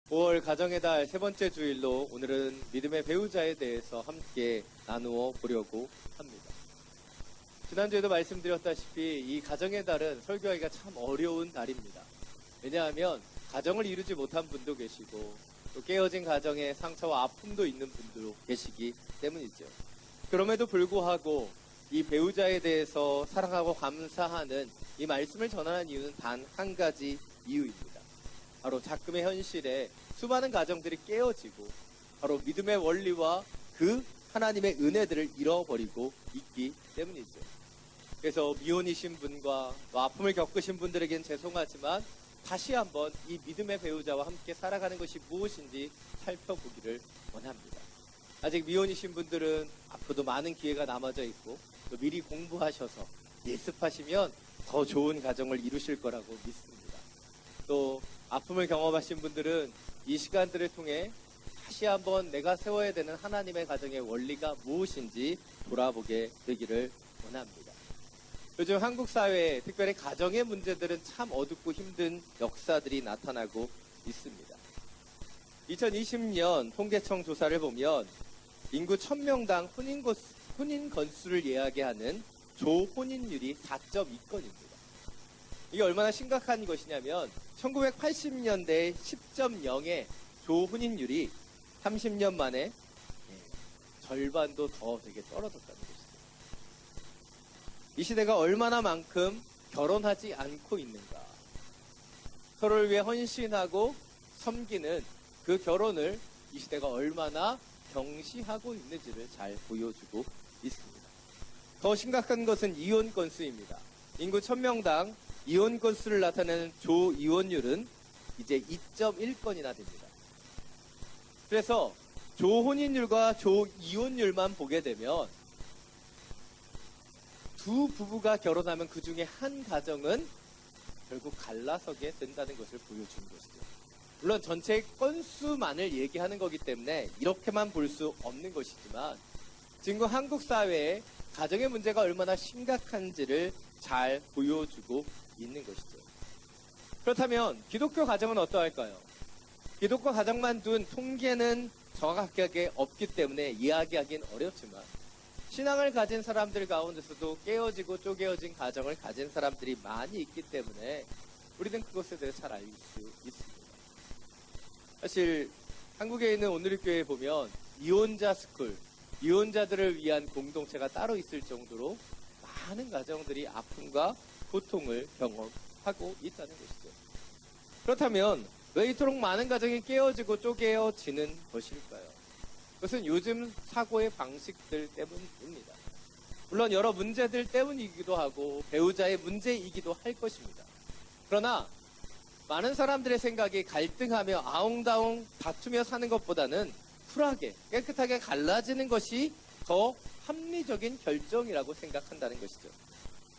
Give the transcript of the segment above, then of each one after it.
5월 가정의 달 세 번째 주일로 오늘은 믿음의 배우자에 대해서 함께 나누어 보려고 합니다. 지난주에도 말씀드렸다시피 이 가정의 달은 설교하기가 참 어려운 달입니다. 왜냐하면 가정을 이루지 못한 분도 계시고 또 깨어진 가정에 상처와 아픔도 있는 분도 계시기 때문이죠. 그럼에도 불구하고 이 배우자에 대해서 사랑하고 감사하는 이 말씀을 전하는 이유는 단 한 가지 이유입니다. 바로 작금의 현실에 수많은 가정들이 깨어지고 바로 믿음의 원리와 그 하나님의 은혜들을 잃어버리고 있기 때문이죠. 그래서 미혼이신 분과 또 아픔을 겪으신 분들에겐 죄송하지만 다시 한번 이 믿음의 배우자와 함께 살아가는 것이 무엇인지 살펴보기를 원합니다. 아직 미혼이신 분들은 앞으로도 많은 기회가 남아져 있고 또 미리 공부하셔서 예습하시면 더 좋은 가정을 이루실 거라고 믿습니다. 또 아픔을 경험하신 분들은 이 시간들을 통해 다시 한번 내가 세워야 되는 하나님의 가정의 원리가 무엇인지 돌아보게 되기를 원합니다. 요즘 한국 사회에 특별히 가정의 문제들은 참 어둡고 힘든 역사들이 나타나고 있습니다. 2020년 통계청 조사를 보면 인구 1000명당 혼인 건수를 이야기하는 조혼인율이 4.2건입니다. 이게 얼마나 심각한 것이냐면 1980년대 10.0의 조혼인율이 30년 만에 절반도 더 되게 떨어졌다는 것이죠. 이 시대가 얼마나 만큼 결혼하지 않고 있는가. 서로를 위해 헌신하고 섬기는 그 결혼을 이 시대가 얼마나 경시하고 있는지를 잘 보여주고 있습니다. 더 심각한 것은 이혼 건수입니다. 인구 1000명당 이혼 건수를 나타내는 조이혼율은 이제 2.1건이나 됩니다. 그래서 조혼인율과 조이혼율만 보게 되면 두 부부가 결혼하면 그 중에 한 가정은 결국 갈라서게 된다는 것을 보여주는 것이죠. 물론 전체 건수만을 얘기하는 거기 때문에 이렇게만 볼 수 없는 것이지만 지금 한국 사회에 가정의 문제가 얼마나 심각한지를 잘 보여주고 있는 것이죠. 그렇다면 기독교 가정은 어떠할까요? 기독교 가정만 둔 통계는 정확하게 없기 때문에 이야기하기는 어렵지만 신앙을 가진 사람들 가운데서도 깨어지고 쪼개어진 가정을 가진 사람들이 많이 있기 때문에 우리는 그것에 대해 잘 알 수 있습니다. 사실 한국에 있는 오늘의 교회에 보면 이혼자 스쿨, 이혼자들을 위한 공동체가 따로 있을 정도로 많은 가정들이 아픔과 고통을 경험하고 있다는 것이죠. 그렇다면 왜 이토록 많은 가정이 깨어지고 쪼개어지는 것일까요? 그것은 요즘 사고의 방식들 때문입니다. 물론 여러 문제들 때문이기도 하고 배우자의 문제이기도 할 것입니다. 그러나 많은 사람들의 생각이 갈등하며 아웅다웅 다투며 사는 것보다는 쿨하게 깨끗하게 갈라지는 것이 더 합리적인 결정이라고 생각한다는 것이죠.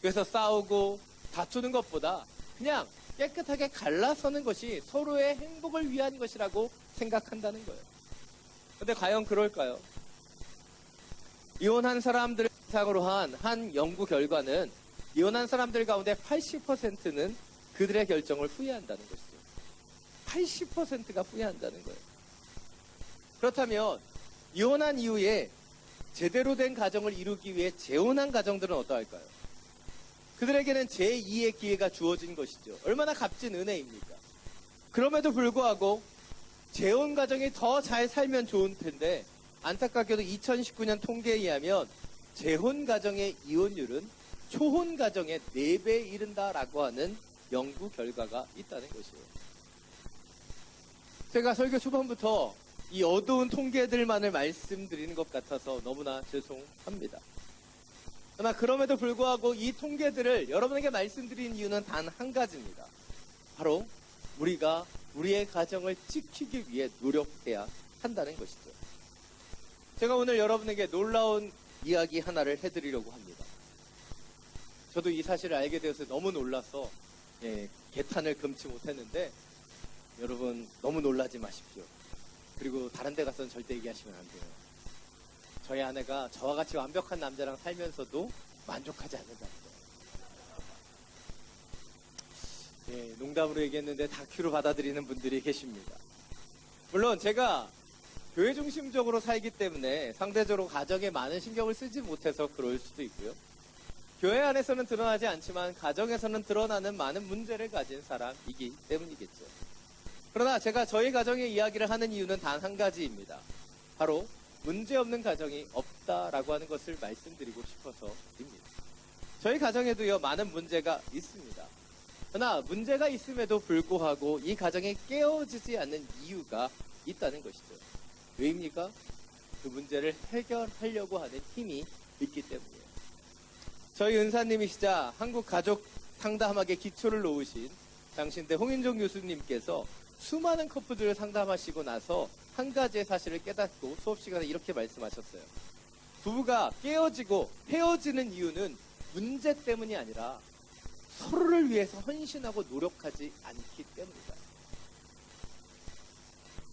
그래서 싸우고 다투는 것보다 그냥 깨끗하게 갈라서는 것이 서로의 행복을 위한 것이라고 생각한다는 거예요. 근데 과연 그럴까요? 이혼한 사람들을 대상으로 한 연구 결과는 이혼한 사람들 가운데 80%는 그들의 결정을 후회한다는 것이죠. 80%가 후회한다는 거예요. 그렇다면 이혼한 이후에 제대로 된 가정을 이루기 위해 재혼한 가정들은 어떠할까요? 그들에게는 제2의 기회가 주어진 것이죠. 얼마나 값진 은혜입니까? 그럼에도 불구하고 재혼 가정이 더 잘 살면 좋은 텐데 안타깝게도 2019년 통계에 의하면 재혼 가정의 이혼율은 초혼 가정의 4배에 이른다라고 하는 연구 결과가 있다는 것이에요. 제가 설교 초반부터 이 어두운 통계들만을 말씀드리는 것 같아서 너무나 죄송합니다. 그러나 그럼에도 불구하고 이 통계들을 여러분에게 말씀드린 이유는 단 한 가지입니다. 바로 우리가 우리의 가정을 지키기 위해 노력해야 한다는 것이죠. 제가 오늘 여러분에게 놀라운 이야기 하나를 해드리려고 합니다. 저도 이 사실을 알게 되어서 너무 놀라서 개탄을 금치 못했는데 여러분 너무 놀라지 마십시오. 그리고 다른 데 가서는 절대 얘기하시면 안 돼요. 저희 아내가 저와 같이 완벽한 남자랑 살면서도 만족하지 않는답니다. 농담으로 얘기했는데 다큐로 받아들이는 분들이 계십니다. 물론 제가 교회 중심적으로 살기 때문에 상대적으로 가정에 많은 신경을 쓰지 못해서 그럴 수도 있고요. 교회 안에서는 드러나지 않지만 가정에서는 드러나는 많은 문제를 가진 사람이기 때문이겠죠. 그러나 제가 저희 가정의 이야기를 하는 이유는 단 한 가지입니다. 바로 문제없는 가정이 없다라고 하는 것을 말씀드리고 싶어서입니다. 저희 가정에도요, 많은 문제가 있습니다. 그러나 문제가 있음에도 불구하고 이 가정이 깨어지지 않는 이유가 있다는 것이죠. 왜입니까? 그 문제를 해결하려고 하는 힘이 있기 때문이에요. 저희 은사님이시자 한국 가족 상담학의 기초를 놓으신 장신대 홍인종 교수님께서 수많은 커플들을 상담하시고 나서 한 가지의 사실을 깨닫고 수업 시간에 이렇게 말씀하셨어요. 부부가 깨어지고 헤어지는 이유는 문제 때문이 아니라 서로를 위해서 헌신하고 노력하지 않기 때문이다.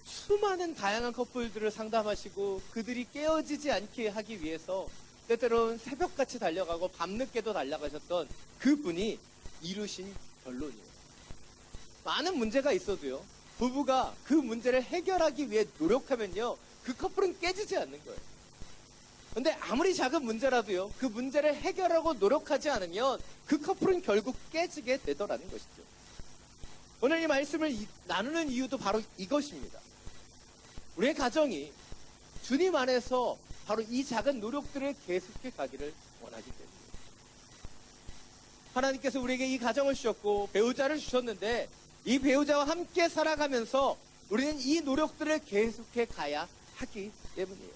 수많은 다양한 커플들을 상담하시고 그들이 깨어지지 않게 하기 위해서 때때로는 새벽같이 달려가고 밤늦게도 달려가셨던 그분이 이루신 결론이에요. 많은 문제가 있어도요, 부부가 그 문제를 해결하기 위해 노력하면요, 그 커플은 깨지지 않는 거예요. 근데 아무리 작은 문제라도요, 그 문제를 해결하고 노력하지 않으면 그 커플은 결국 깨지게 되더라는 것이죠. 오늘 이 말씀을 나누는 이유도 바로 이것입니다. 우리의 가정이 주님 안에서 바로 이 작은 노력들을 계속해 가기를 원하기 때문입니다. 하나님께서 우리에게 이 가정을 주셨고 배우자를 주셨는데 이 배우자와 함께 살아가면서 우리는 이 노력들을 계속해 가야 하기 때문이에요.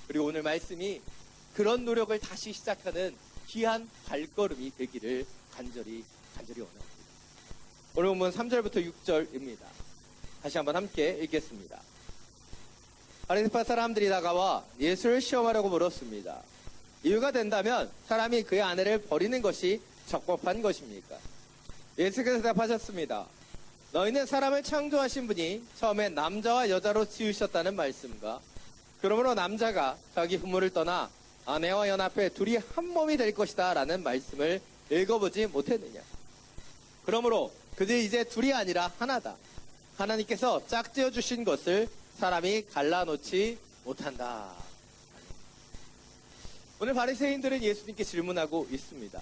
그리고 오늘 말씀이 그런 노력을 다시 시작하는 귀한 발걸음이 되기를 간절히 원합니다. 오늘 본문 3절부터 6절입니다. 다시 한번 함께 읽겠습니다. 바리새파 사람들이 다가와 예수를 시험하려고 물었습니다. 이유가 된다면 사람이 그의 아내를 버리는 것이 적법한 것입니까? 예수께서 대답하셨습니다. 너희는 사람을 창조하신 분이 처음에 남자와 여자로 지으셨다는 말씀과 그러므로 남자가 자기 부모를 떠나 아내와 연합해 둘이 한 몸이 될 것이다 라는 말씀을 읽어보지 못했느냐? 그러므로 그들이 이제 둘이 아니라 하나다. 하나님께서 짝지어 주신 것을 사람이 갈라놓지 못한다. 오늘 바리새인들은 예수님께 질문하고 있습니다.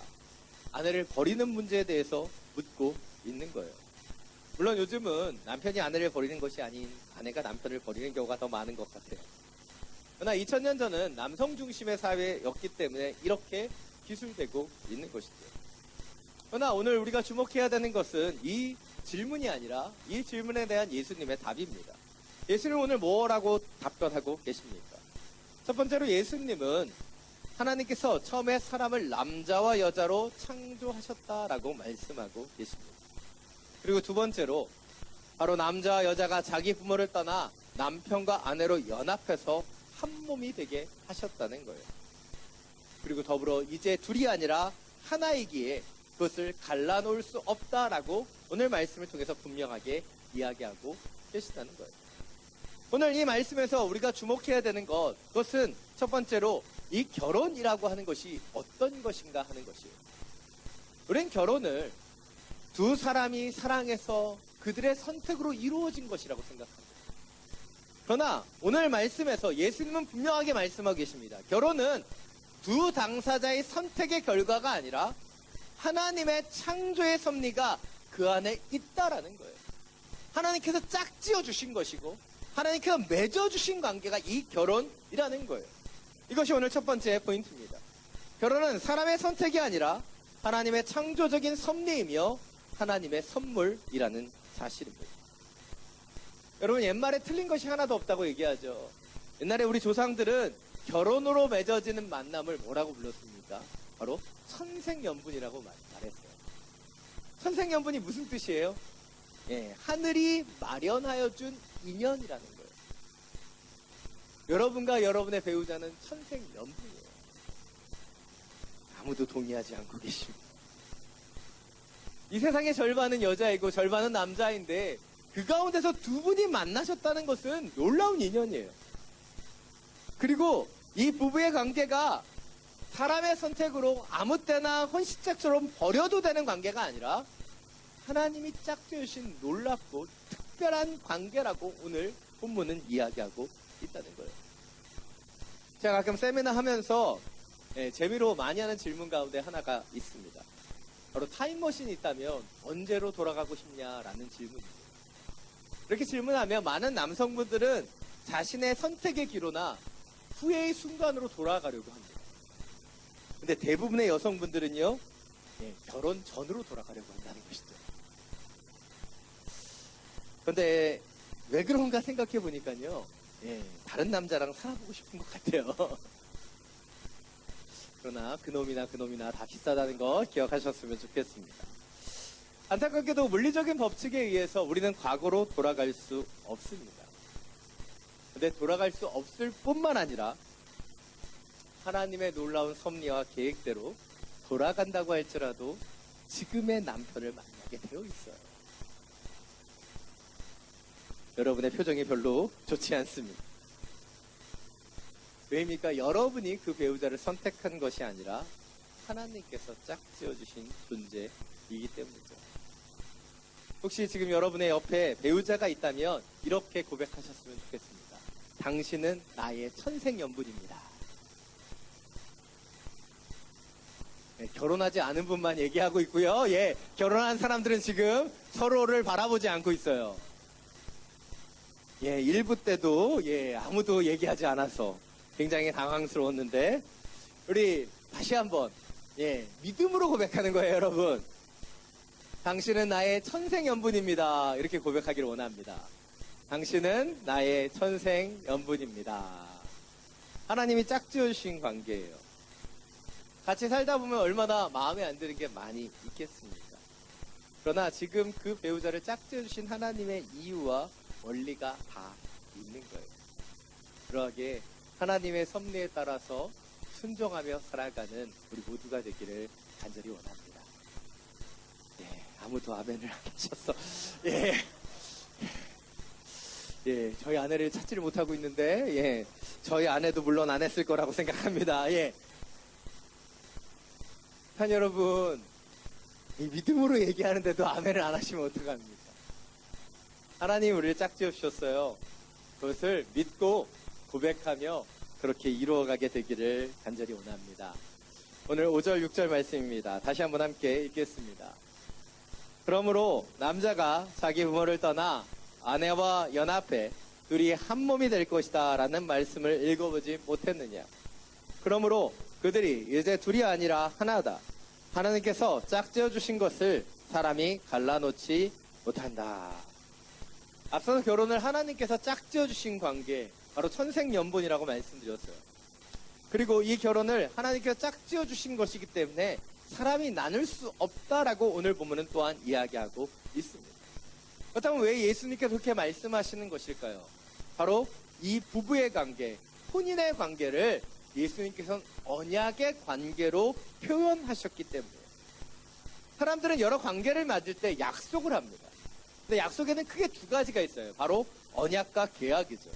아내를 버리는 문제에 대해서 묻고 있는 거예요. 물론 요즘은 남편이 아내를 버리는 것이 아닌 아내가 남편을 버리는 경우가 더 많은 것 같아요. 그러나 2000년 전은 남성 중심의 사회였기 때문에 이렇게 기술되고 있는 것이죠. 그러나 오늘 우리가 주목해야 되는 것은 이 질문이 아니라 이 질문에 대한 예수님의 답입니다. 예수님 오늘 뭐라고 답변하고 계십니까? 첫 번째로 예수님은 하나님께서 처음에 사람을 남자와 여자로 창조하셨다라고 말씀하고 계십니다. 그리고 두 번째로 바로 남자와 여자가 자기 부모를 떠나 남편과 아내로 연합해서 한 몸이 되게 하셨다는 거예요. 그리고 더불어 이제 둘이 아니라 하나이기에 그것을 갈라놓을 수 없다라고 오늘 말씀을 통해서 분명하게 이야기하고 계시다는 거예요. 오늘 이 말씀에서 우리가 주목해야 되는 것, 그것은 첫 번째로 이 결혼이라고 하는 것이 어떤 것인가 하는 것이에요. 우리는 결혼을 두 사람이 사랑해서 그들의 선택으로 이루어진 것이라고 생각합니다. 그러나 오늘 말씀에서 예수님은 분명하게 말씀하고 계십니다. 결혼은 두 당사자의 선택의 결과가 아니라 하나님의 창조의 섭리가 그 안에 있다라는 거예요. 하나님께서 짝지어 주신 것이고 하나님께서 맺어주신 관계가 이 결혼이라는 거예요. 이것이 오늘 첫 번째 포인트입니다. 결혼은 사람의 선택이 아니라 하나님의 창조적인 섭리이며 하나님의 선물이라는 사실입니다. 여러분, 옛말에 틀린 것이 하나도 없다고 얘기하죠. 옛날에 우리 조상들은 결혼으로 맺어지는 만남을 뭐라고 불렀습니까? 바로 천생연분이라고 말했어요. 천생연분이 무슨 뜻이에요? 예, 하늘이 마련하여 준 인연이라는 거예요. 여러분과 여러분의 배우자는 천생연분이에요. 아무도 동의하지 않고 계십니다. 이 세상의 절반은 여자이고 절반은 남자인데 그 가운데서 두 분이 만나셨다는 것은 놀라운 인연이에요. 그리고 이 부부의 관계가 사람의 선택으로 아무 때나 헌신짝처럼 버려도 되는 관계가 아니라 하나님이 짝지으신 놀랍고 특별한 관계라고 오늘 본문은 이야기하고 있다는 거예요. 제가 가끔 세미나 하면서 재미로 많이 하는 질문 가운데 하나가 있습니다. 바로 타임머신이 있다면 언제로 돌아가고 싶냐라는 질문이에요. 이렇게 질문하면 많은 남성분들은 자신의 선택의 기로나 후회의 순간으로 돌아가려고 합니다. 근데 대부분의 여성분들은요, 결혼 전으로 돌아가려고 한다는 것이죠. 그런데 왜 그런가 생각해 보니까요, 다른 남자랑 살아보고 싶은 것 같아요. 그러나 그놈이나 다 비싸다는 거 기억하셨으면 좋겠습니다. 안타깝게도 물리적인 법칙에 의해서 우리는 과거로 돌아갈 수 없습니다. 근데 돌아갈 수 없을 뿐만 아니라 하나님의 놀라운 섭리와 계획대로 돌아간다고 할지라도 지금의 남편을 만나게 되어 있어요. 여러분의 표정이 별로 좋지 않습니다. 왜입니까? 여러분이 그 배우자를 선택한 것이 아니라 하나님께서 짝지어주신 존재이기 때문이죠. 혹시 지금 여러분의 옆에 배우자가 있다면 이렇게 고백하셨으면 좋겠습니다. 당신은 나의 천생연분입니다. 결혼하지 않은 분만 얘기하고 있고요. 결혼한 사람들은 지금 서로를 바라보지 않고 있어요. 1부 때도 아무도 얘기하지 않아서 굉장히 당황스러웠는데 우리 다시 한번 믿음으로 고백하는 거예요, 여러분. 당신은 나의 천생연분입니다. 이렇게 고백하기를 원합니다. 당신은 나의 천생연분입니다. 하나님이 짝지어주신 관계예요. 같이 살다 보면 얼마나 마음에 안 드는 게 많이 있겠습니까? 그러나 지금 그 배우자를 짝지어주신 하나님의 이유와 원리가 다 있는 거예요. 그러하게 하나님의 섭리에 따라서 순종하며 살아가는 우리 모두가 되기를 간절히 원합니다. 아무도 아멘을 안 하셨어. 저희 아내를 찾지를 못하고 있는데, 저희 아내도 물론 안 했을 거라고 생각합니다. 한 여러분, 이 믿음으로 얘기하는데도 아멘을 안 하시면 어떡합니까? 하나님 우리를 짝지어 주셨어요. 그것을 믿고 고백하며 그렇게 이루어가게 되기를 간절히 원합니다. 오늘 5절, 6절 말씀입니다. 다시 한번 함께 읽겠습니다. 그러므로 남자가 자기 부모를 떠나 아내와 연합해 둘이 한 몸이 될 것이다 라는 말씀을 읽어보지 못했느냐. 그러므로 그들이 이제 둘이 아니라 하나다. 하나님께서 짝지어 주신 것을 사람이 갈라놓지 못한다. 앞서서 결혼을 하나님께서 짝지어 주신 관계, 바로 천생연분이라고 말씀드렸어요. 그리고 이 결혼을 하나님께서 짝지어 주신 것이기 때문에 사람이 나눌 수 없다라고 오늘 본문은 또한 이야기하고 있습니다. 그렇다면 왜 예수님께서 그렇게 말씀하시는 것일까요? 바로 이 부부의 관계, 혼인의 관계를 예수님께서는 언약의 관계로 표현하셨기 때문이에요. 사람들은 여러 관계를 맺을 때 약속을 합니다. 근데 약속에는 크게 두 가지가 있어요. 바로 언약과 계약이죠.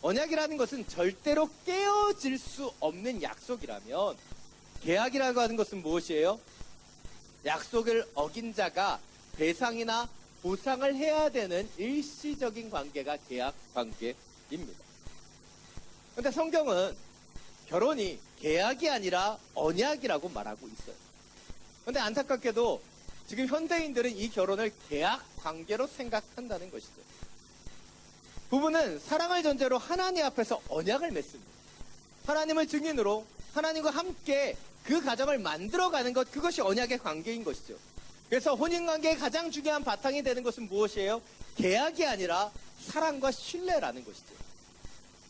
언약이라는 것은 절대로 깨어질 수 없는 약속이라면 계약이라고 하는 것은 무엇이에요? 약속을 어긴 자가 배상이나 보상을 해야 되는 일시적인 관계가 계약 관계입니다. 그런데 성경은 결혼이 계약이 아니라 언약이라고 말하고 있어요. 그런데 안타깝게도 지금 현대인들은 이 결혼을 계약 관계로 생각한다는 것이죠. 부부는 사랑을 전제로 하나님 앞에서 언약을 맺습니다. 하나님을 증인으로 하나님과 함께 그 가정을 만들어가는 것, 그것이 언약의 관계인 것이죠. 그래서 혼인관계의 가장 중요한 바탕이 되는 것은 무엇이에요? 계약이 아니라 사랑과 신뢰라는 것이죠.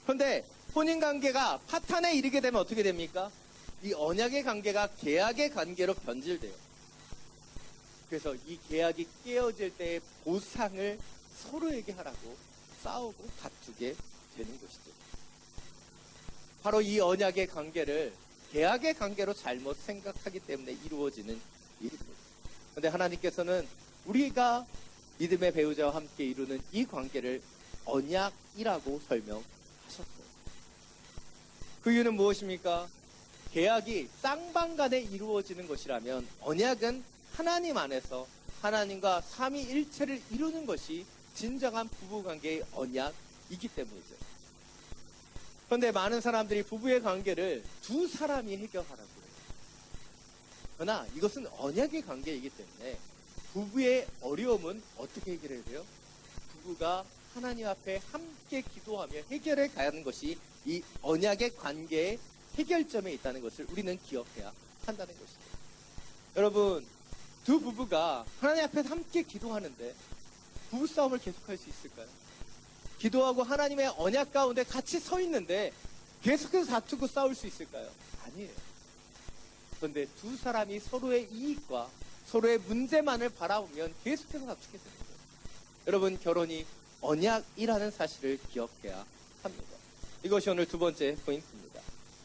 그런데 혼인관계가 파탄에 이르게 되면 어떻게 됩니까? 이 언약의 관계가 계약의 관계로 변질돼요. 그래서 이 계약이 깨어질 때의 보상을 서로에게 하라고 싸우고 다투게 되는 것이죠. 바로 이 언약의 관계를 계약의 관계로 잘못 생각하기 때문에 이루어지는 일입니다. 그런데 하나님께서는 우리가 믿음의 배우자와 함께 이루는 이 관계를 언약이라고 설명하셨어요. 그 이유는 무엇입니까? 계약이 쌍방간에 이루어지는 것이라면 언약은 하나님 안에서 하나님과 삼위일체를 이루는 것이 진정한 부부관계의 언약인 있기 때문이죠. 그런데 많은 사람들이 부부의 관계를 두 사람이 해결하라고 해요. 그러나 이것은 언약의 관계이기 때문에 부부의 어려움은 어떻게 해결해야 돼요? 부부가 하나님 앞에 함께 기도하며 해결해 가야 하는 것이 이 언약의 관계의 해결점에 있다는 것을 우리는 기억해야 한다는 것입니다. 여러분, 두 부부가 하나님 앞에서 함께 기도하는데 부부싸움을 계속할 수 있을까요? 기도하고 하나님의 언약 가운데 같이 서 있는데 계속해서 다투고 싸울 수 있을까요? 아니에요. 그런데 두 사람이 서로의 이익과 서로의 문제만을 바라보면 계속해서 다투게 됩니다. 여러분, 결혼이 언약이라는 사실을 기억해야 합니다. 이것이 오늘 두 번째 포인트입니다.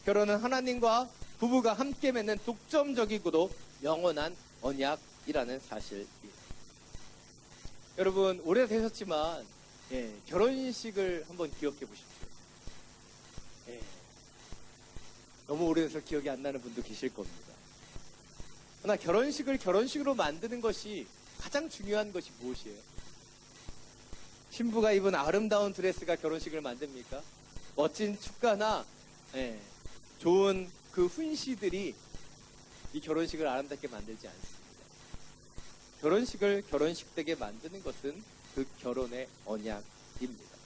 결혼은 하나님과 부부가 함께 맺는 독점적이고도 영원한 언약이라는 사실입니다. 여러분, 오래되셨지만 결혼식을 한번 기억해 보십시오. 너무 오래돼서 기억이 안 나는 분도 계실 겁니다. 그러나 결혼식을 결혼식으로 만드는 것이 가장 중요한 것이 무엇이에요? 신부가 입은 아름다운 드레스가 결혼식을 만듭니까? 멋진 축가나 좋은 그 훈시들이 이 결혼식을 아름답게 만들지 않습니다. 결혼식을 결혼식되게 만드는 것은 그 결혼의 언약입니다.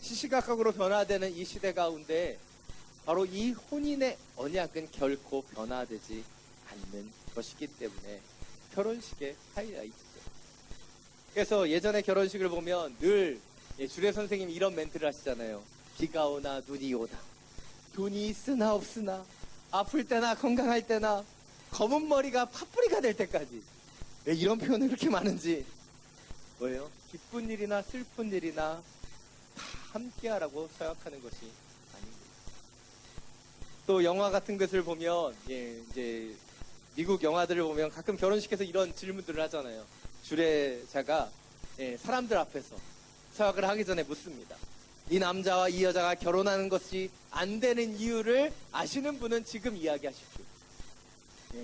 시시각각으로 변화되는 이 시대 가운데 바로 이 혼인의 언약은 결코 변화되지 않는 것이기 때문에 결혼식의 하이라이트죠. 그래서 예전에 결혼식을 보면 늘 주례 선생님이 이런 멘트를 하시잖아요. 비가 오나 눈이 오나 돈이 있으나 없으나 아플 때나 건강할 때나 검은 머리가 팥뿌리가 될 때까지. 왜 이런 표현이 그렇게 많은지. 뭐예요? 기쁜 일이나 슬픈 일이나 다 함께하라고 생각하는 것이 아닙니다. 또 영화 같은 것을 보면 이제 미국 영화들을 보면 가끔 결혼식에서 이런 질문들을 하잖아요. 주례자가 사람들 앞에서 서약을 하기 전에 묻습니다. 이 남자와 이 여자가 결혼하는 것이 안 되는 이유를 아시는 분은 지금 이야기하십시오.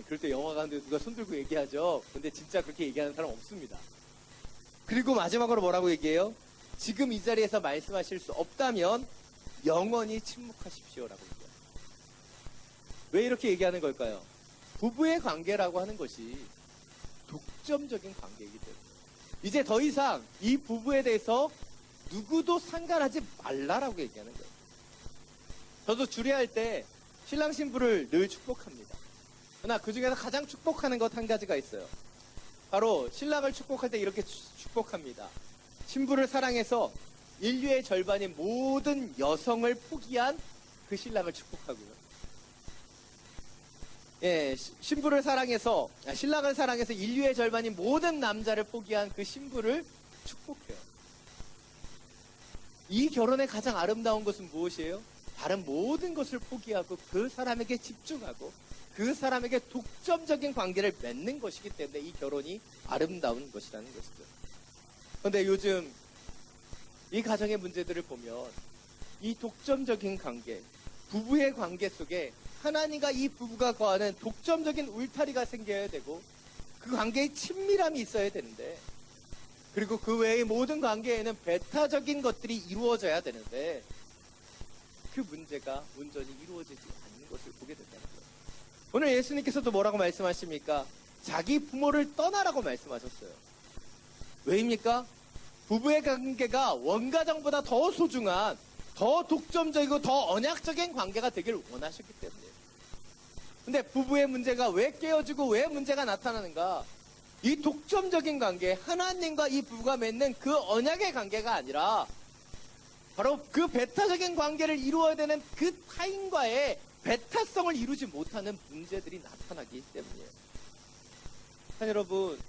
그럴 때 영화 가운데 누가 손들고 얘기하죠. 근데 진짜 그렇게 얘기하는 사람 없습니다. 그리고 마지막으로 뭐라고 얘기해요? 지금 이 자리에서 말씀하실 수 없다면 영원히 침묵하십시오라고 얘기해요. 왜 이렇게 얘기하는 걸까요? 부부의 관계라고 하는 것이 독점적인 관계이기 때문에 이제 더 이상 이 부부에 대해서 누구도 상관하지 말라라고 얘기하는 거예요. 저도 주례할 때 신랑 신부를 늘 축복합니다. 그러나 그 중에서 가장 축복하는 것 한 가지가 있어요. 바로 신랑을 축복할 때 이렇게 축복합니다. 신부를 사랑해서 인류의 절반인 모든 여성을 포기한 그 신랑을 축복하고요. 신랑을 사랑해서 인류의 절반인 모든 남자를 포기한 그 신부를 축복해요. 이 결혼의 가장 아름다운 것은 무엇이에요? 다른 모든 것을 포기하고 그 사람에게 집중하고 그 사람에게 독점적인 관계를 맺는 것이기 때문에 이 결혼이 아름다운 것이라는 것이죠. 그런데 요즘 이 가정의 문제들을 보면 이 독점적인 관계, 부부의 관계 속에 하나님과 이 부부가 거하는 독점적인 울타리가 생겨야 되고 그 관계에 친밀함이 있어야 되는데 그리고 그 외의 모든 관계에는 배타적인 것들이 이루어져야 되는데 그 문제가 온전히 이루어지지 않는 것을 보게 된다는 거예요. 오늘 예수님께서도 뭐라고 말씀하십니까? 자기 부모를 떠나라고 말씀하셨어요. 왜입니까? 부부의 관계가 원가정보다 더 소중한, 더 독점적이고 더 언약적인 관계가 되기를 원하셨기 때문이에요. 근데 부부의 문제가 왜 깨어지고 왜 문제가 나타나는가? 이 독점적인 관계, 하나님과 이 부부가 맺는 그 언약의 관계가 아니라 바로 그 배타적인 관계를 이루어야 되는 그 타인과의 배타성을 이루지 못하는 문제들이 나타나기 때문이에요. 여러분,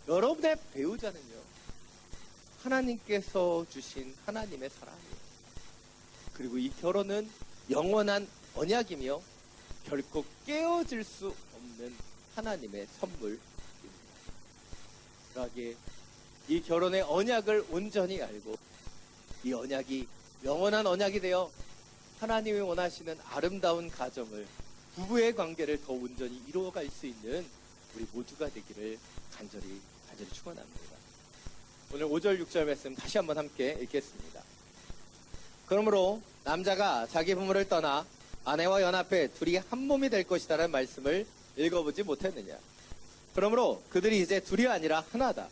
여러분의 배우자는요, 하나님께서 주신 하나님의 사랑이에요. 그리고 이 결혼은 영원한 언약이며 결코 깨어질 수 없는 하나님의 선물입니다. 그러기에 이 결혼의 언약을 온전히 알고 이 언약이 영원한 언약이 되어 하나님이 원하시는 아름다운 가정을, 부부의 관계를 더 온전히 이루어갈 수 있는 우리 모두가 되기를 간절히 축원합니다. 오늘 5절, 6절 말씀 다시 한번 함께 읽겠습니다. 그러므로 남자가 자기 부모를 떠나 아내와 연합해 둘이 한 몸이 될 것이다라는 말씀을 읽어보지 못했느냐. 그러므로 그들이 이제 둘이 아니라 하나다.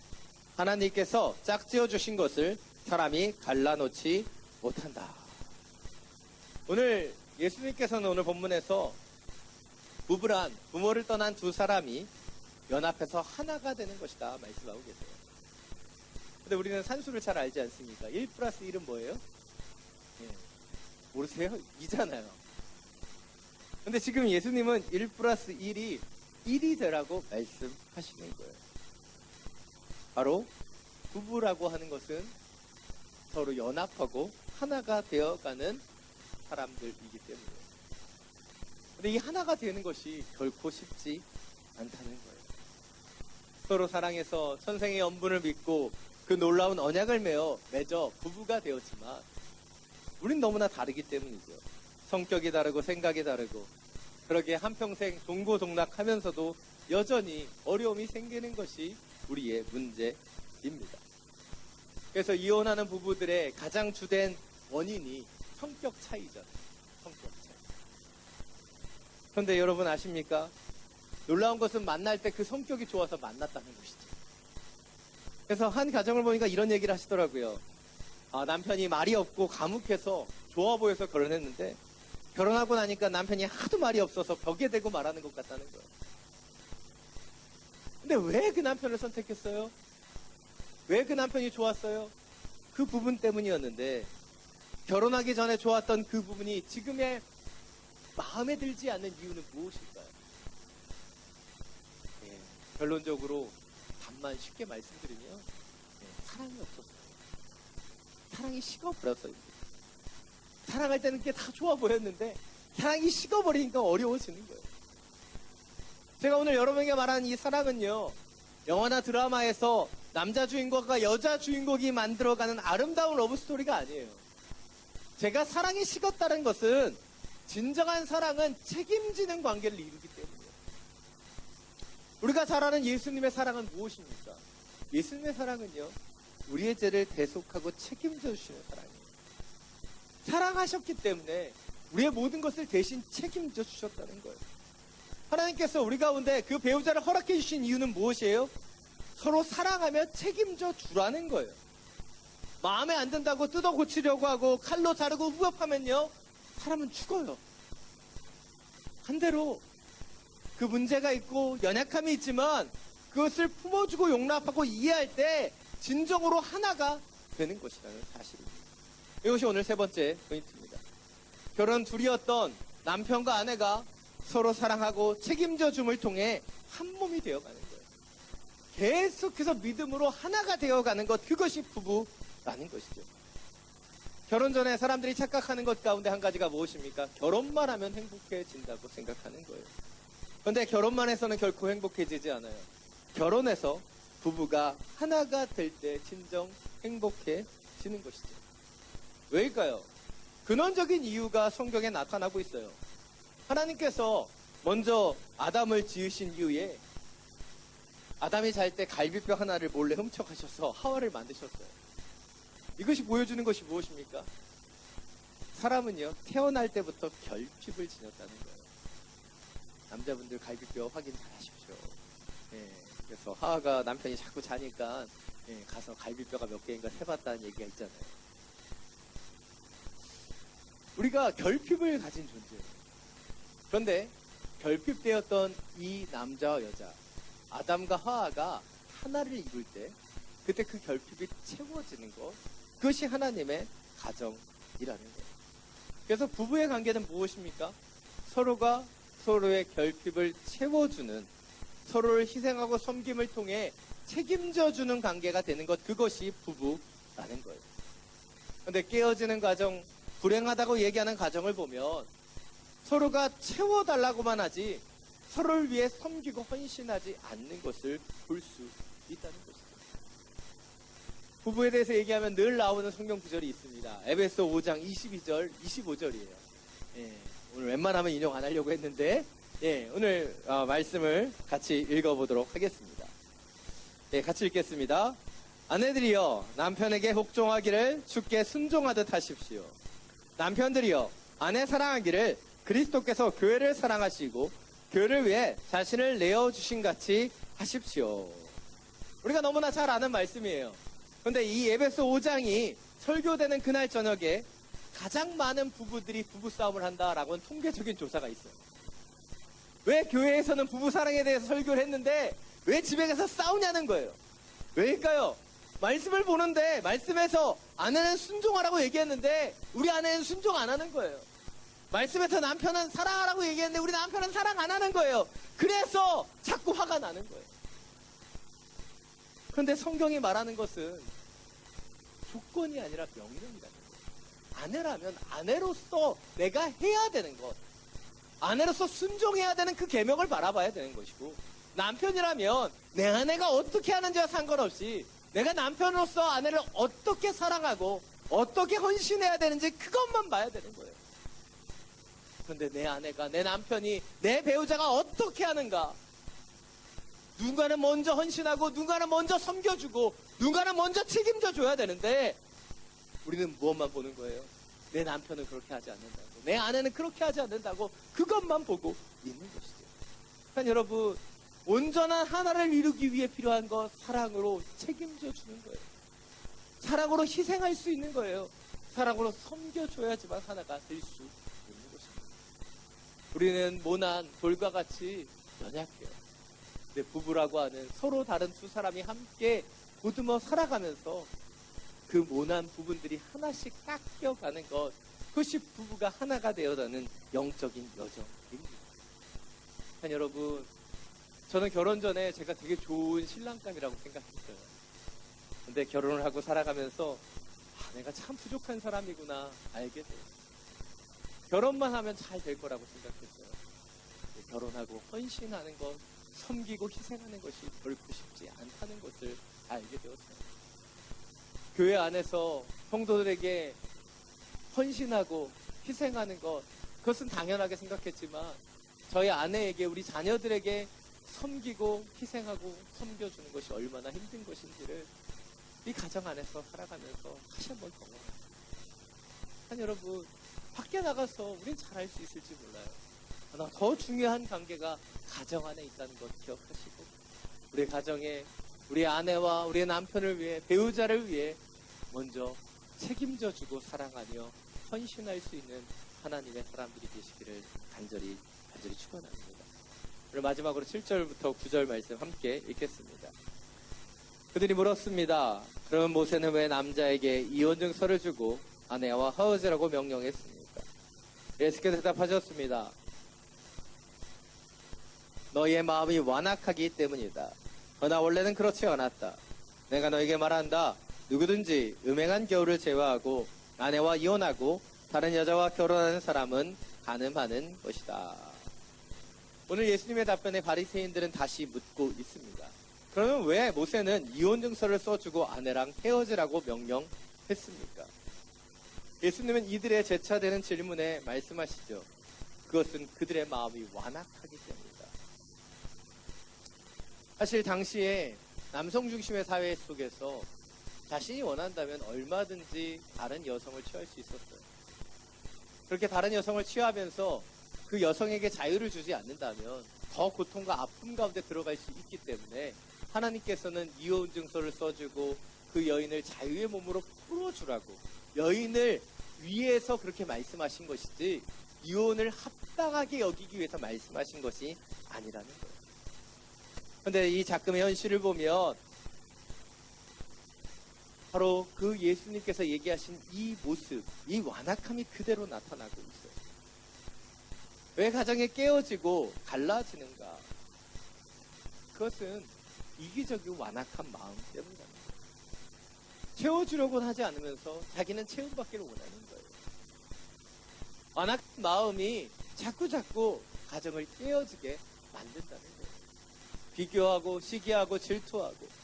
하나님께서 짝지어 주신 것을 사람이 갈라놓지 못한다. 오늘 예수님께서는 오늘 본문에서 부부란 부모를 떠난 두 사람이 연합해서 하나가 되는 것이다 말씀하고 계세요. 근데 우리는 산수를 잘 알지 않습니까? 1 플러스 1은 뭐예요? 모르세요? 2잖아요. 근데 지금 예수님은 1 플러스 1이 1이 되라고 말씀하시는 거예요. 바로 부부라고 하는 것은 서로 연합하고 하나가 되어가는 사람들이기 때문에. 근데 이 하나가 되는 것이 결코 쉽지 않다는 거예요. 서로 사랑해서 천생의 연분을 믿고 그 놀라운 언약을 맺어 부부가 되었지만 우린 너무나 다르기 때문이죠. 성격이 다르고 생각이 다르고 그러기에 한평생 동고동락하면서도 여전히 어려움이 생기는 것이 우리의 문제입니다. 그래서 이혼하는 부부들의 가장 주된 원인이 성격 차이죠. 성격 차이. 그런데 여러분 아십니까? 놀라운 것은 만날 때 그 성격이 좋아서 만났다는 것이죠. 그래서 한 가정을 보니까 이런 얘기를 하시더라고요. 남편이 말이 없고 과묵해서 좋아 보여서 결혼했는데 결혼하고 나니까 남편이 하도 말이 없어서 벽에 대고 말하는 것 같다는 거예요. 근데 왜 그 남편을 선택했어요? 왜 그 남편이 좋았어요? 그 부분 때문이었는데 결혼하기 전에 좋았던 그 부분이 지금의 마음에 들지 않는 이유는 무엇일까요? 결론적으로 답만 쉽게 말씀드리면 사랑이 없었어요. 사랑이 식어버렸어요. 사랑할 때는 그게 다 좋아 보였는데 사랑이 식어버리니까 어려워지는 거예요. 제가 오늘 여러분에게 말하는 이 사랑은요, 영화나 드라마에서 남자 주인공과 여자 주인공이 만들어가는 아름다운 러브스토리가 아니에요. 제가 사랑이 식었다는 것은 진정한 사랑은 책임지는 관계를 이루기 때문이에요. 우리가 잘 아는 예수님의 사랑은 무엇입니까? 예수님의 사랑은요, 우리의 죄를 대속하고 책임져 주시는 사랑이에요. 사랑하셨기 때문에 우리의 모든 것을 대신 책임져 주셨다는 거예요. 하나님께서 우리 가운데 그 배우자를 허락해 주신 이유는 무엇이에요? 서로 사랑하며 책임져 주라는 거예요. 마음에 안 든다고 뜯어 고치려고 하고 칼로 자르고 후벼파면요, 사람은 죽어요. 반대로 그 문제가 있고 연약함이 있지만 그것을 품어주고 용납하고 이해할 때 진정으로 하나가 되는 것이라는 사실입니다. 이것이 오늘 세 번째 포인트입니다. 결혼 둘이었던 남편과 아내가 서로 사랑하고 책임져 줌을 통해 한 몸이 되어가는 거예요. 계속해서 믿음으로 하나가 되어가는 것, 그것이 부부라는 것이죠. 결혼 전에 사람들이 착각하는 것 가운데 한 가지가 무엇입니까? 결혼만 하면 행복해진다고 생각하는 거예요. 그런데 결혼만 해서는 결코 행복해지지 않아요. 결혼해서 부부가 하나가 될 때 진정 행복해지는 것이죠. 왜일까요? 근원적인 이유가 성경에 나타나고 있어요. 하나님께서 먼저 아담을 지으신 이후에 아담이 잘 때 갈비뼈 하나를 몰래 훔쳐가셔서 하와를 만드셨어요. 이것이 보여주는 것이 무엇입니까? 사람은요, 태어날 때부터 결핍을 지녔다는 거예요. 남자분들 갈비뼈 확인 잘 하십시오. 그래서 하와가 남편이 자꾸 자니까 가서 갈비뼈가 몇 개인가 세봤다는 얘기가 있잖아요. 우리가 결핍을 가진 존재예요. 그런데 결핍되었던 이 남자와 여자, 아담과 하와가 하나를 이룰 때 그때 그 결핍이 채워지는 것, 그것이 하나님의 가정이라는 거예요. 그래서 부부의 관계는 무엇입니까? 서로가 서로의 결핍을 채워주는, 서로를 희생하고 섬김을 통해 책임져주는 관계가 되는 것, 그것이 부부라는 거예요. 그런데 깨어지는 가정, 불행하다고 얘기하는 가정을 보면 서로가 채워달라고만 하지 서로를 위해 섬기고 헌신하지 않는 것을 볼 수 있다는 것이죠. 부부에 대해서 얘기하면 늘 나오는 성경 구절이 있습니다. 에베소 5장 22절, 25절이에요. 오늘 웬만하면 인용 안 하려고 했는데 오늘 말씀을 같이 읽어보도록 하겠습니다. 같이 읽겠습니다. 아내들이여 남편에게 복종하기를 주께 순종하듯 하십시오. 남편들이여 아내 사랑하기를 그리스도께서 교회를 사랑하시고 교회를 위해 자신을 내어주신 같이 하십시오. 우리가 너무나 잘 아는 말씀이에요. 그런데 이 에베소 5장이 설교되는 그날 저녁에 가장 많은 부부들이 부부싸움을 한다라고는 통계적인 조사가 있어요. 왜 교회에서는 부부사랑에 대해서 설교를 했는데 왜 집에 가서 싸우냐는 거예요. 왜일까요? 말씀을 보는데 말씀에서 아내는 순종하라고 얘기했는데 우리 아내는 순종 안 하는 거예요. 말씀에서 남편은 사랑하라고 얘기했는데 우리 남편은 사랑 안 하는 거예요. 그래서 자꾸 화가 나는 거예요. 그런데 성경이 말하는 것은 조건이 아니라 명령이라는 거예요. 아내라면 아내로서 내가 해야 되는 것, 아내로서 순종해야 되는 그 계명을 바라봐야 되는 것이고, 남편이라면 내 아내가 어떻게 하는지와 상관없이 내가 남편으로서 아내를 어떻게 사랑하고 어떻게 헌신해야 되는지 그것만 봐야 되는 거예요. 그런데 내 아내가, 내 남편이, 내 배우자가 어떻게 하는가, 누군가는 먼저 헌신하고 누군가는 먼저 섬겨주고 누군가는 먼저 책임져 줘야 되는데 우리는 무엇만 보는 거예요? 내 남편은 그렇게 하지 않는다고, 내 아내는 그렇게 하지 않는다고 그것만 보고 있는 것이죠. 그러니까 여러분, 온전한 하나를 이루기 위해 필요한 것, 사랑으로 책임져 주는 거예요. 사랑으로 희생할 수 있는 거예요. 사랑으로 섬겨줘야지만 하나가 될 수 있는 것입니다. 우리는 모난 돌과 같이 연약해요. 근데 부부라고 하는 서로 다른 두 사람이 함께 보듬어 살아가면서 그 모난 부분들이 하나씩 깎여가는 것, 그것이 부부가 하나가 되어가는 영적인 여정입니다. 그러니까 여러분, 저는 결혼 전에 제가 되게 좋은 신랑감이라고 생각했어요. 근데 결혼을 하고 살아가면서 내가 참 부족한 사람이구나 알게 돼요. 결혼만 하면 잘 될 거라고 생각했어요. 결혼하고 헌신하는 것, 섬기고 희생하는 것이 결코 쉽지 않다는 것을 알게 되었어요. 교회 안에서 성도들에게 헌신하고 희생하는 것, 그것은 당연하게 생각했지만 저희 아내에게, 우리 자녀들에게 섬기고 희생하고 섬겨주는 것이 얼마나 힘든 것인지를 이 가정 안에서 살아가면서 다시 한번 경험합니다. 여러분, 밖에 나가서 우린 잘할 수 있을지 몰라요. 그러나 더 중요한 관계가 가정 안에 있다는 것 기억하시고, 우리 가정에 우리 아내와 우리 남편을 위해, 배우자를 위해 먼저 책임져주고 사랑하며 헌신할 수 있는 하나님의 사람들이 되시기를 간절히 축원합니다. 오늘 마지막으로 7절부터 9절 말씀 함께 읽겠습니다. 그들이 물었습니다. 그러면 모세는 왜 남자에게 이혼증서를 주고 아내와 헤어지라고 명령했습니까? 예수께서 대답하셨습니다. 너희의 마음이 완악하기 때문이다. 그러나 원래는 그렇지 않았다. 내가 너에게 말한다. 누구든지 음행한 겨울을 제외하고 아내와 이혼하고 다른 여자와 결혼하는 사람은 간음하는 것이다. 오늘 예수님의 답변에 바리새인들은 다시 묻고 있습니다. 그러면 왜 모세는 이혼증서를 써주고 아내랑 헤어지라고 명령했습니까? 예수님은 이들의 재차되는 질문에 말씀하시죠. 그것은 그들의 마음이 완악하기 때문이다. 사실 당시에 남성 중심의 사회 속에서 자신이 원한다면 얼마든지 다른 여성을 취할 수 있었어요. 그렇게 다른 여성을 취하면서 그 여성에게 자유를 주지 않는다면 더 고통과 아픔 가운데 들어갈 수 있기 때문에 하나님께서는 이혼증서를 써주고 그 여인을 자유의 몸으로 풀어주라고, 여인을 위해서 그렇게 말씀하신 것이지 이혼을 합당하게 여기기 위해서 말씀하신 것이 아니라는 거예요. 그런데 이 작금의 현실을 보면 바로 그 예수님께서 얘기하신 이 모습, 이 완악함이 그대로 나타나고 있어요. 왜 가정이 깨어지고 갈라지는가? 그것은 이기적이고 완악한 마음 때문입니다. 채워주려고는 하지 않으면서 자기는 채움받기를 원하는 거예요. 완악한 마음이 자꾸 가정을 깨어지게 만든다는 거예요. 비교하고 시기하고 질투하고,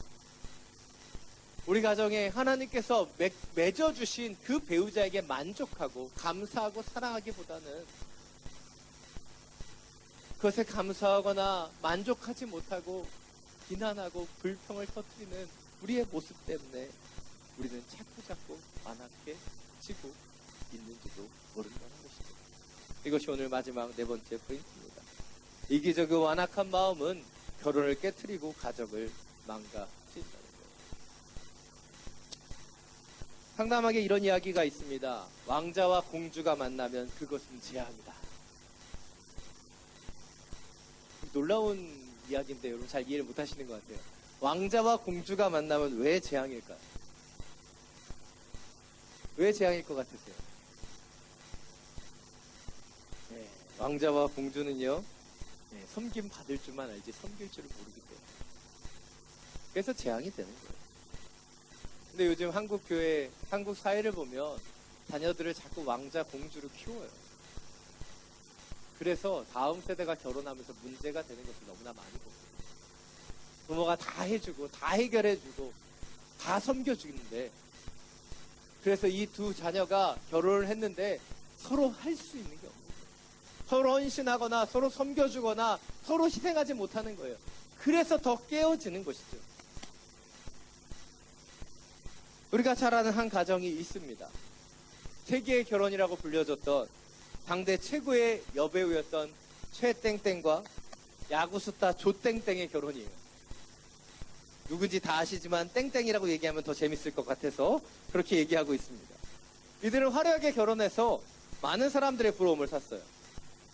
우리 가정에 하나님께서 맺어주신 그 배우자에게 만족하고 감사하고 사랑하기보다는 그것에 감사하거나 만족하지 못하고 비난하고 불평을 터뜨리는 우리의 모습 때문에 우리는 자꾸 완악해지고 있는지도 모른다는 것이죠. 이것이 오늘 마지막 네 번째 포인트입니다. 이기적이고 완악한 마음은 결혼을 깨트리고 가정을 망가뜨린다는 거예요. 상담하게 이런 이야기가 있습니다. 왕자와 공주가 만나면 그것은 재앙이다. 놀라운 이야기인데 여러분 잘 이해를 못 하시는 것 같아요. 왕자와 공주가 만나면 왜 재앙일까요? 왜 재앙일 것 같으세요? 네, 왕자와 공주는요, 섬김 받을 줄만 알지 섬길 줄을 모르기 때문에. 그래서 재앙이 되는 거예요. 근데 요즘 한국 교회, 한국 사회를 보면 자녀들을 자꾸 왕자, 공주로 키워요. 그래서 다음 세대가 결혼하면서 문제가 되는 것을 너무나 많이 봅니다. 부모가 다 해주고, 다 해결해주고, 다 섬겨주는데, 그래서 이 두 자녀가 결혼을 했는데 서로 할 수 있는 게 없는 거예요. 서로 헌신하거나 서로 섬겨주거나 서로 희생하지 못하는 거예요. 그래서 더 깨어지는 것이죠. 우리가 잘 아는 한 가정이 있습니다. 세계의 결혼이라고 불려졌던 당대 최고의 여배우였던 최땡땡과 야구스타 조땡땡의 결혼이에요. 누군지 다 아시지만 땡땡이라고 얘기하면 더 재밌을 것 같아서 그렇게 얘기하고 있습니다. 이들은 화려하게 결혼해서 많은 사람들의 부러움을 샀어요.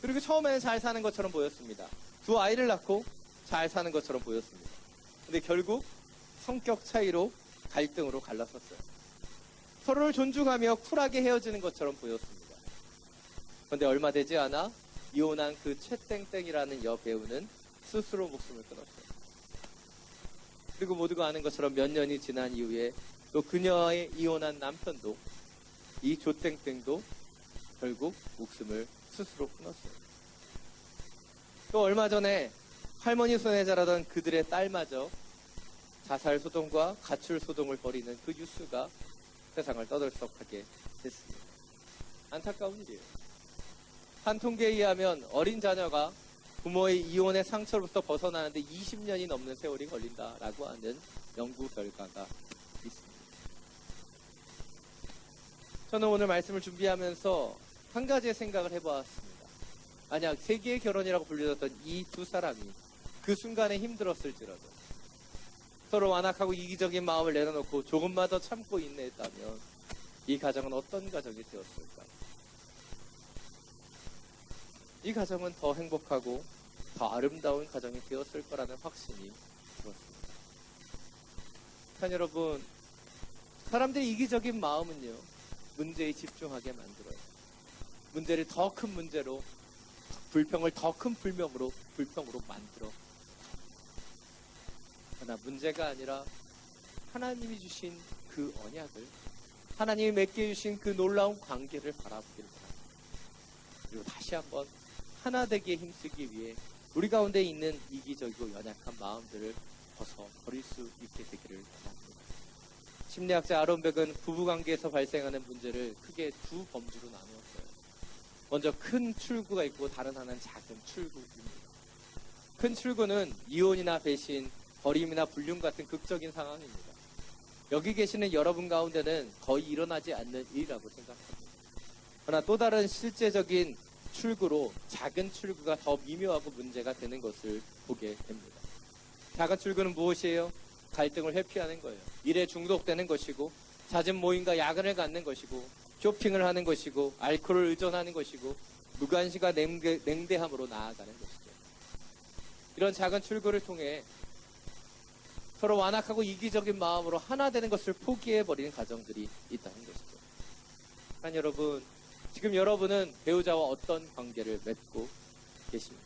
그리고 처음에는 잘 사는 것처럼 보였습니다. 두 아이를 낳고 잘 사는 것처럼 보였습니다. 근데 결국 성격 차이로 갈등으로 갈라섰어요. 서로를 존중하며 쿨하게 헤어지는 것처럼 보였습니다. 그런데 얼마 되지 않아 이혼한 그 최땡땡이라는 여배우는 스스로 목숨을 끊었어요. 그리고 모두가 아는 것처럼 몇 년이 지난 이후에 또 그녀의 이혼한 남편도 이 조땡땡도 결국 목숨을 스스로 끊었어요. 또 얼마 전에 할머니 손에 자라던 그들의 딸마저 자살 소동과 가출 소동을 벌이는 그 뉴스가 세상을 떠들썩하게 됐습니다. 안타까운 일이에요. 한 통계에 의하면 어린 자녀가 부모의 이혼의 상처로부터 벗어나는데 20년이 넘는 세월이 걸린다라고 하는 연구 결과가 있습니다. 저는 오늘 말씀을 준비하면서 한 가지의 생각을 해보았습니다. 만약 세계의 결혼이라고 불려졌던 이 두 사람이 그 순간에 힘들었을지라도 서로 완악하고 이기적인 마음을 내려놓고 조금만 더 참고 인내했다면 이 가정은 어떤 가정이 되었을까요? 이 가정은 더 행복하고 더 아름다운 가정이 되었을 거라는 확신이 들었습니다. 참 여러분, 사람들의 이기적인 마음은요, 문제에 집중하게 만들어요. 문제를 더 큰 문제로, 불평을 더 큰 불평으로 만들어. 그러나 문제가 아니라 하나님이 주신 그 언약을, 하나님이 맺게 주신 그 놀라운 관계를 바라보기를 바랍니다. 그리고 다시 한번 하나 되기에 힘쓰기 위해 우리 가운데 있는 이기적이고 연약한 마음들을 벗어버릴 수 있게 되기를 바랍니다. 심리학자 아론 벡은 부부관계에서 발생하는 문제를 크게 두 범주로 나누었어요. 먼저 큰 출구가 있고 다른 하나는 작은 출구입니다. 큰 출구는 이혼이나 배신, 버림이나 불륜 같은 극적인 상황입니다. 여기 계시는 여러분 가운데는 거의 일어나지 않는 일이라고 생각합니다. 그러나 또 다른 실제적인 출구로 작은 출구가 더 미묘하고 문제가 되는 것을 보게 됩니다. 작은 출구는 무엇이에요? 갈등을 회피하는 거예요. 일에 중독되는 것이고, 잦은 모임과 야근을 갖는 것이고, 쇼핑을 하는 것이고, 알코올을 의존하는 것이고, 무관심과 냉대함으로 나아가는 것이죠. 이런 작은 출구를 통해 서로 완악하고 이기적인 마음으로 하나 되는 것을 포기해버리는 가정들이 있다는 것이죠. 그러니까 여러분, 지금 여러분은 배우자와 어떤 관계를 맺고 계십니까?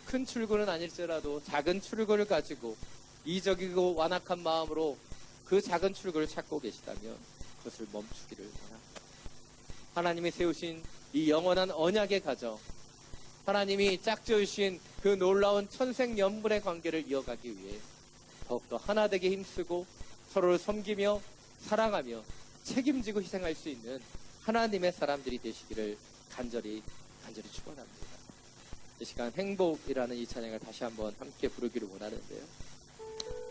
큰 출구는 아닐지라도 작은 출구를 가지고 이기적이고 완악한 마음으로 그 작은 출구를 찾고 계시다면 그것을 멈추기를 바랍니다. 하나님이 세우신 이 영원한 언약의 가정, 하나님이 짝지으신 그 놀라운 천생연분의 관계를 이어가기 위해 더욱더 하나 되게 힘쓰고 서로를 섬기며 사랑하며 책임지고 희생할 수 있는 하나님의 사람들이 되시기를 간절히 축원합니다. 이 시간 행복이라는 이 찬양을 다시 한번 함께 부르기를 원하는데요.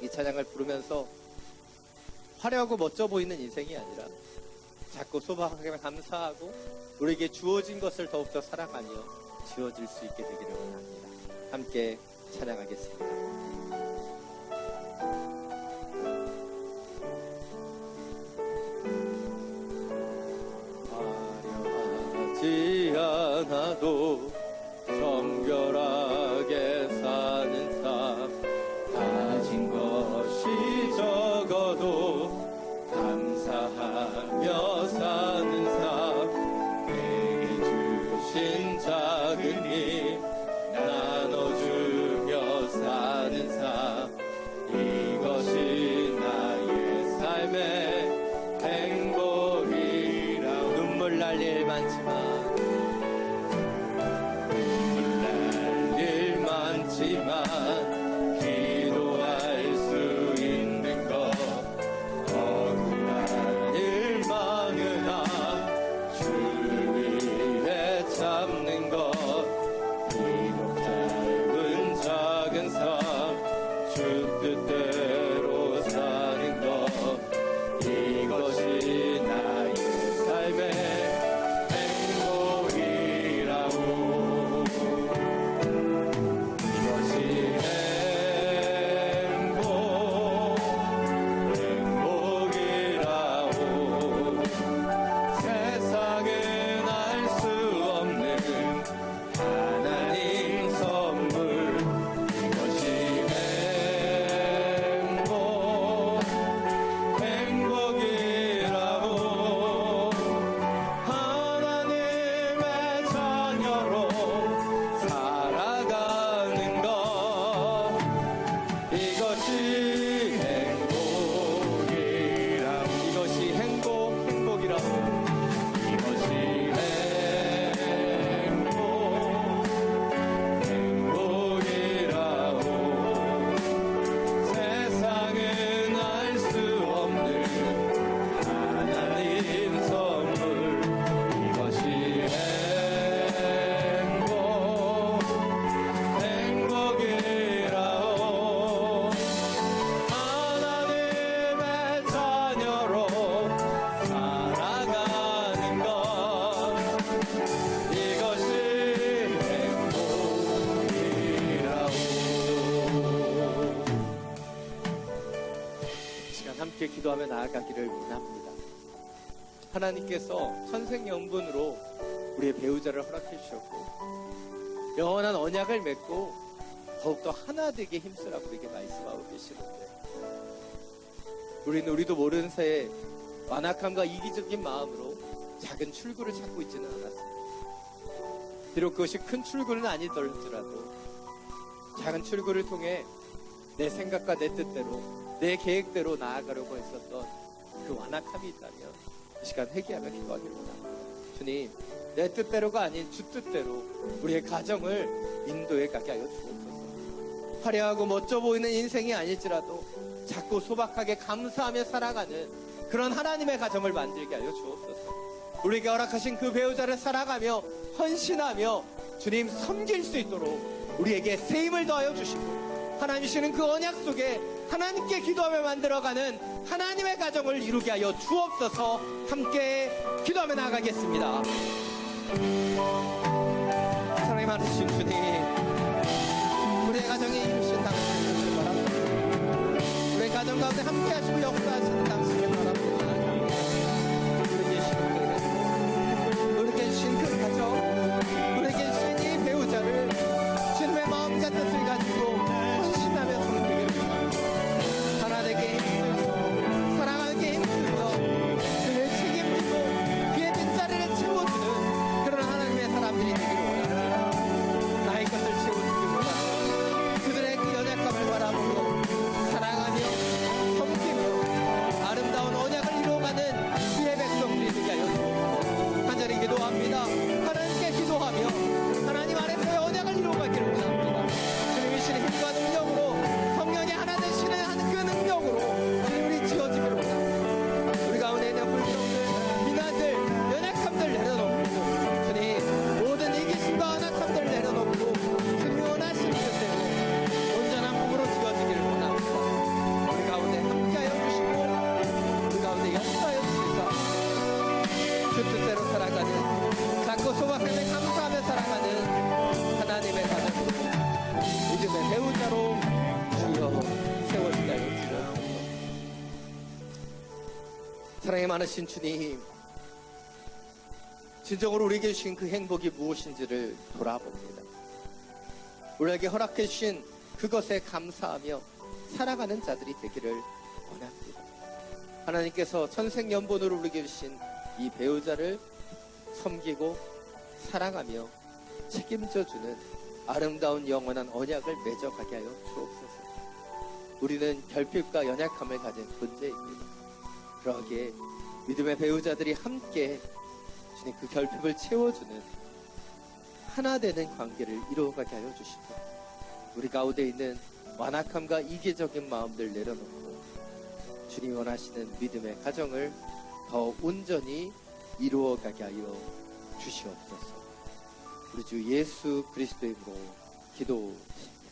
이 찬양을 부르면서 화려하고 멋져 보이는 인생이 아니라 작고 소박하게 감사하고 우리에게 주어진 것을 더욱더 사랑하며 지어질 수 있게 되기를 원합니다. 함께 찬양하겠습니다. 화려하지 않아도 정결하게 사는 삶, 가진 것이 적어도 감사하며 사는 삶, 내게 주신 작은 힘 나눠주며 사는 삶, 이것이 나의 삶의 행복이라. 눈물 날 일 많지만 기도할 수 있는 것, 억울한 일 많으나 주를 위해 참는 것, 비록 짧은 작은 삶 주 뜻대로 사는 것, 이것이 나의 삶의 함께 기도하며 나아가기를 원합니다. 하나님께서 천생연분으로 우리의 배우자를 허락해 주셨고 영원한 언약을 맺고 더욱더 하나 되게 힘쓰라고 우리에게 말씀하고 계시는데, 우리도 모르는 새에 완악함과 이기적인 마음으로 작은 출구를 찾고 있지는 않았습니다. 비록 그것이 큰 출구는 아니더라도 작은 출구를 통해 내 생각과 내 뜻대로, 내 계획대로 나아가려고 했었던 그 완악함이 있다면 이 시간 회개하며 기도하기를 원합니다. 주님, 내 뜻대로가 아닌 주 뜻대로 우리의 가정을 인도해 가게 하여 주옵소서. 화려하고 멋져 보이는 인생이 아닐지라도 작고 소박하게 감사하며 살아가는 그런 하나님의 가정을 만들게 하여 주옵소서. 우리에게 허락하신 그 배우자를 살아가며 헌신하며 주님 섬길 수 있도록 우리에게 세임을 더하여 주시고, 하나님이시는 그 언약 속에 하나님께 기도하며 만들어가는 하나님의 가정을 이루게 하여 주옵소서. 함께 기도하며 나아가겠습니다. 사랑이 많으신 주님, 우리의 가정에 이루신 당신을 바랍니다. 우리의 가정 가운데 함께 하시고 역사하시는 당신을 바랍니다. 우리 계신 그 가정, 우리 계신 이 배우자를 주님의 마음과 뜻을 가지고 헌신하며 섬기기를 원합니다. 하나 되게 힘쓰고 사랑하게 힘쓰고 그의 책임을 지고 그의 뒷자리를 채워주는 그런 하나님의 사람들이 되기를 원합니다. 나의 것을 채워주기보다 그들의 그 연약함을 바라보고 사랑하며 섬기며 아름다운 언약을 사랑이 많으신 주님, 진정으로 우리에게 주신 그 행복이 무엇인지를 돌아봅니다. 우리에게 허락해 주신 그것에 감사하며 살아가는 자들이 되기를 원합니다. 하나님께서 천생연분으로 우리에게 주신 이 배우자를 섬기고 사랑하며 책임져주는 아름다운 영원한 언약을 맺어가게 하여 주옵소서. 우리는 결핍과 연약함을 가진 존재입니다. 그러기에 믿음의 배우자들이 함께 주님 그 결핍을 채워주는 하나 되는 관계를 이루어가게 하여 주시고, 우리 가운데 있는 완악함과 이기적인 마음들 내려놓고 주님이 원하시는 믿음의 가정을 더 온전히 이루어가게 하여 주시옵소서. 우리 주 예수 그리스도의 이름으로 기도드립니다.